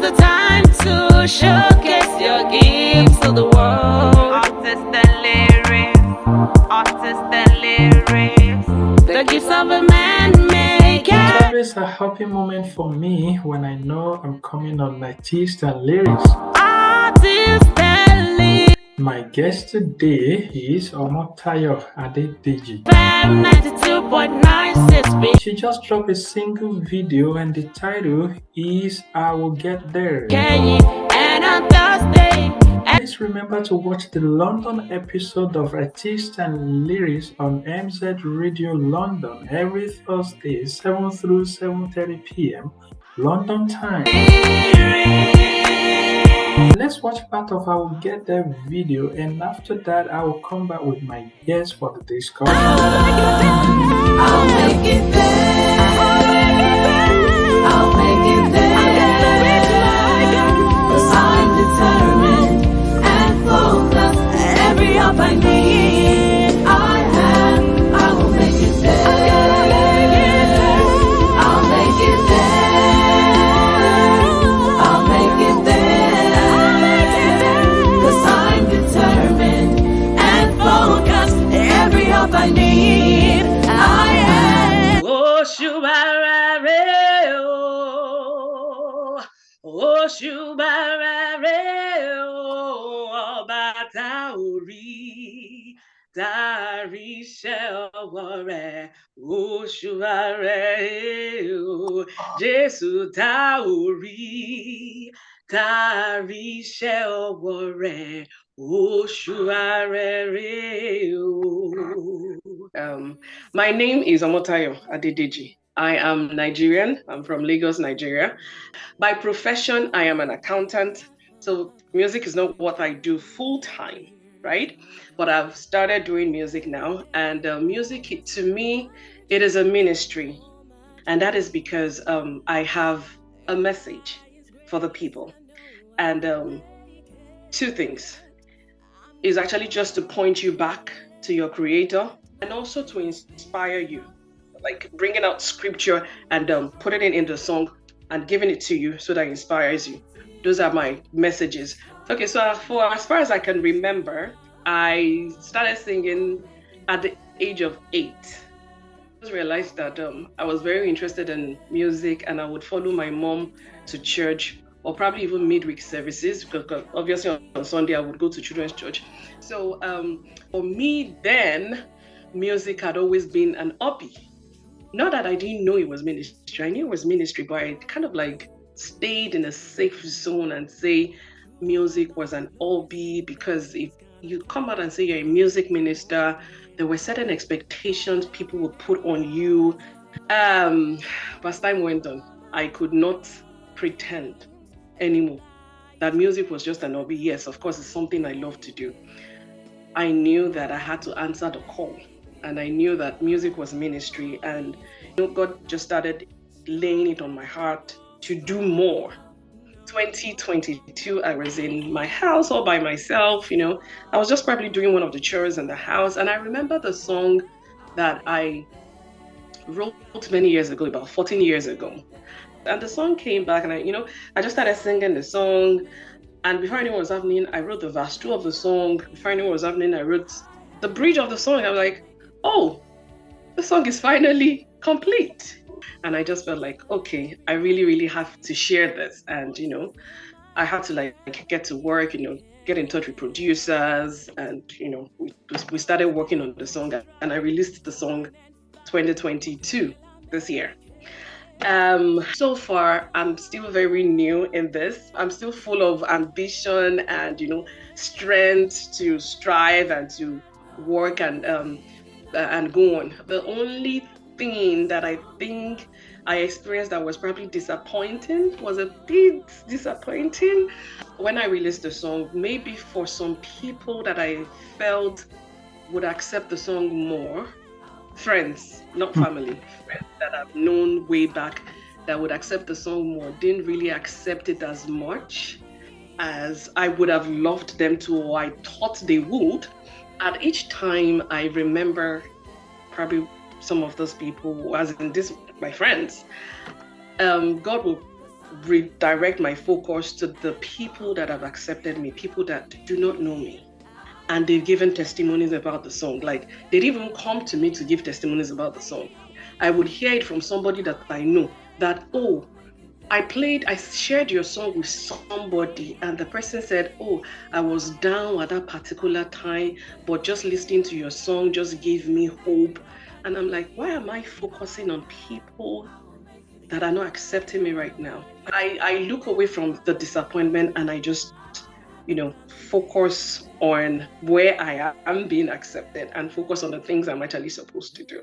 the time to showcase your gifts to the world. Artists and lyrics, artists and lyrics. The gifts of a man make it. It's always a happy moment for me when I know I'm coming on Artist and Lyrics. Artists and lyrics. My guest today is Omotayo Adedeji. FM 92.96. She just dropped a single video and the title is I Will Get There. And on Thursday. Please remember to watch the London episode of Artist and Lyrics on MZ Radio London every Thursday 7 through 7:30 p.m. London time. Let's watch part of I Will Get There video, and after that I will come back with my guest for the discussion. I'll make it there. I'll make it there. 'Cause I'm determined and focused. Every help I need, I have. I will make it there. I'll make it there. I'll make it there. 'Cause I'm determined and focused. Every help I need, I have. Oh, Shubarare, oh, Shubarare, oh, Batauri, Dari Shelware, oh, Shubarare, oh, Jesu Tauri, Dari Shelware, oh, Shubarare, oh. My name is Omotayo Adedeji. I am Nigerian. I'm from Lagos, Nigeria. By profession, I am an accountant. So music is not what I do full time, right? But I've started doing music now. And music, to me, it is a ministry. And that is because I have a message for the people. And two things. Is actually just to point you back to your creator and also to inspire you, like bringing out scripture and putting it in the song and giving it to you so that it inspires you. Those are my messages. Okay, so for as far as I can remember, I started singing at the age of 8. I just realized that I was very interested in music and I would follow my mom to church or probably even midweek services, because obviously on Sunday I would go to children's church. So for me then, music had always been an hobby. Not that I didn't know it was ministry. I knew it was ministry, but I kind of like stayed in a safe zone and say music was an hobby, because if you come out and say you're a music minister, there were certain expectations people would put on you. As time went on, I could not pretend anymore that music was just an hobby. Yes, of course, it's something I love to do. I knew that I had to answer the call, and I knew that music was ministry, and God just started laying it on my heart to do more. 2022, I was in my house all by myself. I was just probably doing one of the chores in the house, and I remember the song that I wrote many years ago, about 14 years ago. And the song came back, and I just started singing the song. And before I knew what was happening, I wrote the verse 2 of the song. Before I knew what was happening, I wrote the bridge of the song. I was like, oh, the song is finally complete. And I just felt like, okay, I really, really have to share this. And, I had to like get to work, get in touch with producers. And, we started working on the song. And I released the song 2022 this year. So far, I'm still very new in this. I'm still full of ambition and, strength to strive and to work and go on. The only thing that I think I experienced that was probably disappointing, was a bit disappointing when I released the song. Maybe for some people that I felt would accept the song more, friends, not family, friends that I've known way back that would accept the song more, didn't really accept it as much as I would have loved them to, or I thought they would. At each time, I remember probably some of those people, as in this, my friends, God will redirect my focus to the people that have accepted me, people that do not know me. And they've given testimonies about the song. Like, they didn't even come to me to give testimonies about the song. I would hear it from somebody that I know that, oh, I shared your song with somebody, and the person said, oh, I was down at that particular time, but just listening to your song just gave me hope. And I'm like, why am I focusing on people that are not accepting me right now? I look away from the disappointment and I just, focus on where I am being accepted and focus on the things I'm actually supposed to do.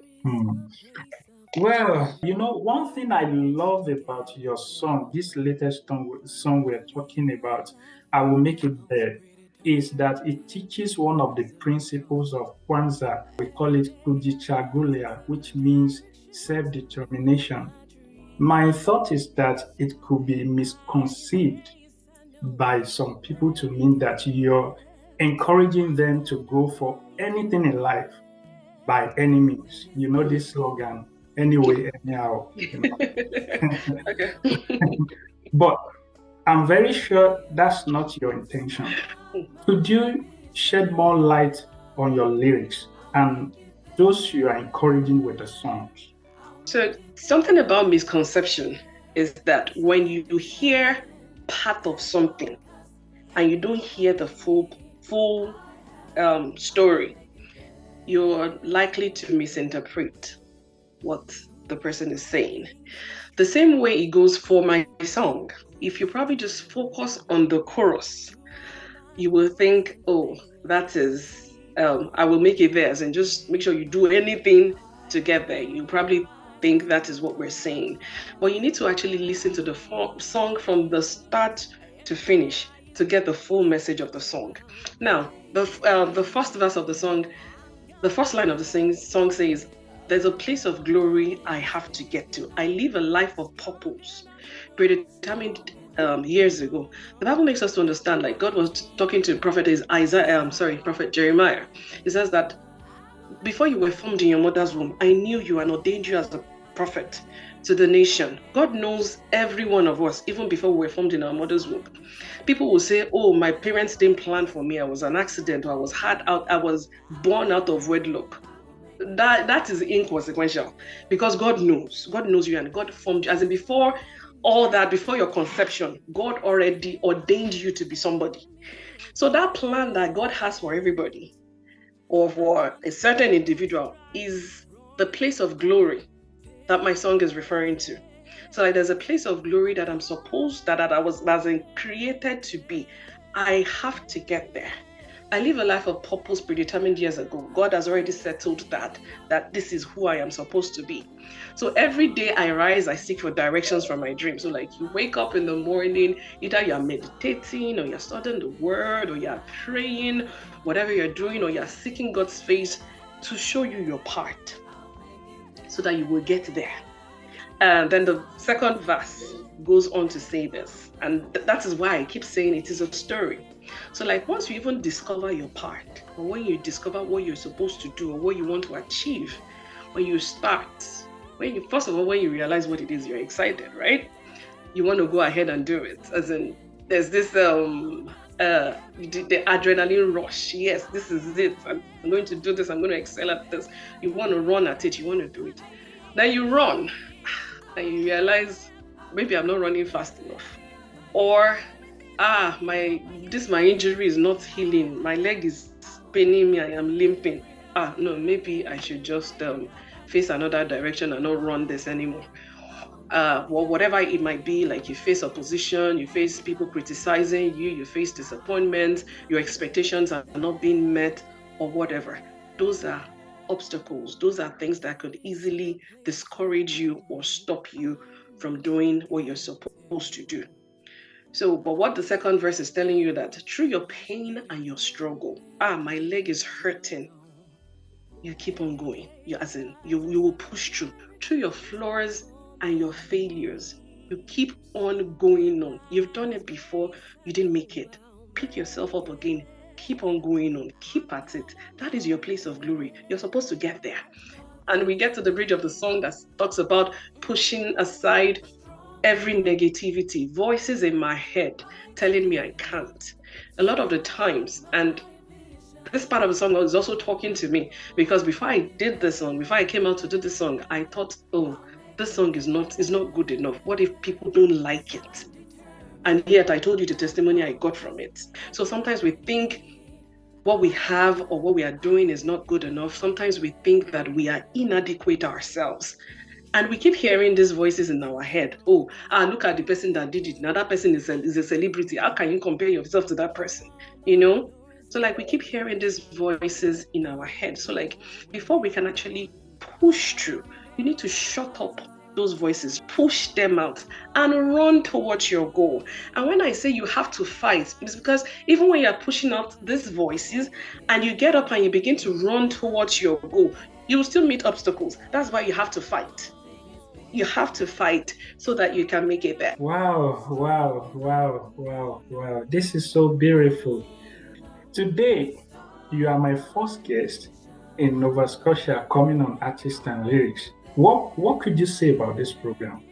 Well, one thing I love about your song, this latest song we're talking about, I Will Make It There, is that it teaches one of the principles of Kwanzaa. We call it Kujichagulia, which means self-determination. My thought is that it could be misconceived by some people to mean that you're encouraging them to go for anything in life by any means. You know this slogan, anyway, anyhow. Okay. But I'm very sure that's not your intention. Could you shed more light on your lyrics and those you are encouraging with the songs? So something about misconception is that when you hear part of something and you don't hear the full story, you're likely to misinterpret what the person is saying. The same way it goes for my song. If you probably just focus on the chorus, you will think, oh, that is, I will make it theirs, and just make sure you do anything to get there. You probably think that is what we're saying. But you need to actually listen to the song from the start to finish to get the full message of the song. Now, the first verse of the song, the first line of the song says, there's a place of glory I have to get to. I live a life of purpose, predetermined years ago. The Bible makes us to understand, like God was talking to Prophet Jeremiah. He says that before you were formed in your mother's womb, I knew you and ordained you as a prophet to the nation. God knows every one of us, even before we were formed in our mother's womb. People will say, oh, my parents didn't plan for me. I was an accident, or I was born out of wedlock. That is inconsequential, because God knows you, and God formed you. As in, before all that, before your conception, God already ordained you to be somebody. So that plan that God has for everybody, or for a certain individual, is the place of glory that my song is referring to. So like, there's a place of glory that I'm supposed, that I was created to be. I have to get there. I live a life of purpose predetermined years ago. God has already settled that this is who I am supposed to be. So every day I rise, I seek for directions from my dreams. So like, you wake up in the morning, either you're meditating, or you're studying the word, or you're praying, whatever you're doing, or you're seeking God's face to show you your part so that you will get there. And then the second verse goes on to say this. And that is why I keep saying it is a story. So like, once you even discover your part, or when you discover what you're supposed to do, or what you want to achieve, when you first of all, when you realize what it is, you're excited, right? You want to go ahead and do it. As in, there's this the adrenaline rush. Yes, this is it. I'm going to do this. I'm going to excel at this. You want to run at it. You want to do it. Then you run, and you realize, maybe I'm not running fast enough, or my injury is not healing. My leg is paining me. I am limping. No, maybe I should just face another direction and not run this anymore. Well, whatever it might be, like you face opposition, you face people criticizing you, you face disappointment, your expectations are not being met, or whatever. Those are obstacles. Those are things that could easily discourage you or stop you from doing what you're supposed to do. So, but what the second verse is telling you, that through your pain and your struggle, my leg is hurting, you keep on going. You will push through your flaws and your failures. You keep on going on. You've done it before, you didn't make it. Pick yourself up again. Keep on going on. Keep at it. That is your place of glory. You're supposed to get there. And we get to the bridge of the song that talks about pushing aside every negativity, voices in my head telling me I can't. A lot of the times, and this part of the song was also talking to me because before I did the song, before I came out to do the song, I thought, oh, this song is not good enough. What if people don't like it? And yet I told you the testimony I got from it. So sometimes we think what we have or what we are doing is not good enough. Sometimes we think that we are inadequate ourselves. And we keep hearing these voices in our head. Oh, look at the person that did it. Now that person is a celebrity. How can you compare yourself to that person? You know? So like we keep hearing these voices in our head. So like before we can actually push through, you need to shut up those voices, push them out, and run towards your goal. And when I say you have to fight, it's because even when you're pushing out these voices and you get up and you begin to run towards your goal, you will still meet obstacles. That's why you have to fight. You have to fight so that you can make it there. Wow, wow, wow, wow, wow. This is so beautiful. Today, you are my first guest in Nova Scotia coming on Artists and Lyrics. What could you say about this program?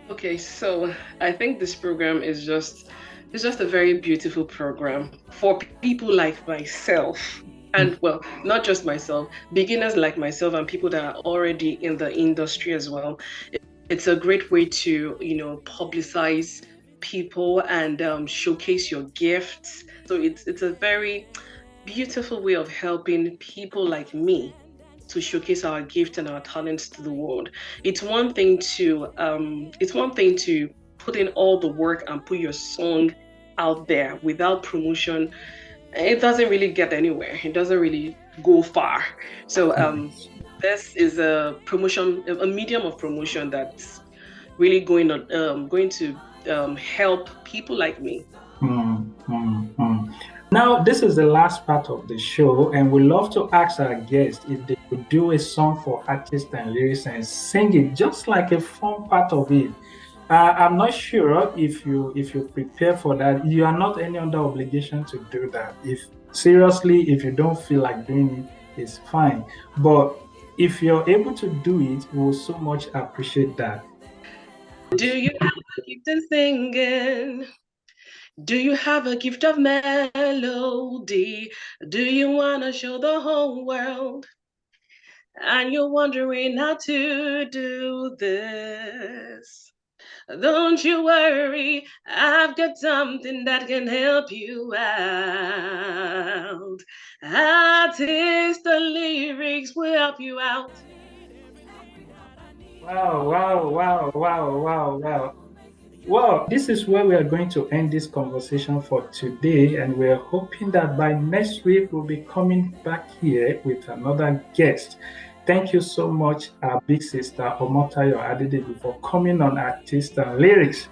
Okay, so I think this program is just it's just a very beautiful program for people like myself. And well, not just myself, beginners like myself and people that are already in the industry as well. It's a great way to, publicize people and showcase your gifts. So it's a very beautiful way of helping people like me to showcase our gifts and our talents to the world. It's one thing to put in all the work and put your song out there without promotion. It doesn't really get anywhere. It doesn't really go far. So this is a promotion, a medium of promotion that's really going to help people like me. Now, this is the last part of the show, and we love to ask our guests if they could do a song for Artists and Lyrics and sing it just like a fun part of it. I'm not sure if you prepare for that. You are not any under obligation to do that. If you don't feel like doing it, it's fine. But if you're able to do it, we will so much appreciate that. Do you have a gift in singing? Do you have a gift of melody? Do you want to show the whole world? And you're wondering how to do this. Don't you worry, I've got something that can help you out. Artist the lyrics will help you out. Wow, wow, wow, wow, wow, wow. Well, this is where we are going to end this conversation for today, and we're hoping that by next week we'll be coming back here with another guest. Thank you so much, our big sister Omotayo Adedeji, for coming on Artists and Lyrics.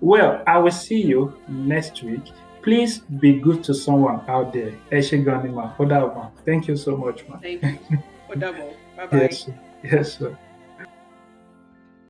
Well, I will see you next week. Please be good to someone out there. Esheganima, Thank you so much, man. Thank you. Bye-bye. Yes, yes, sir.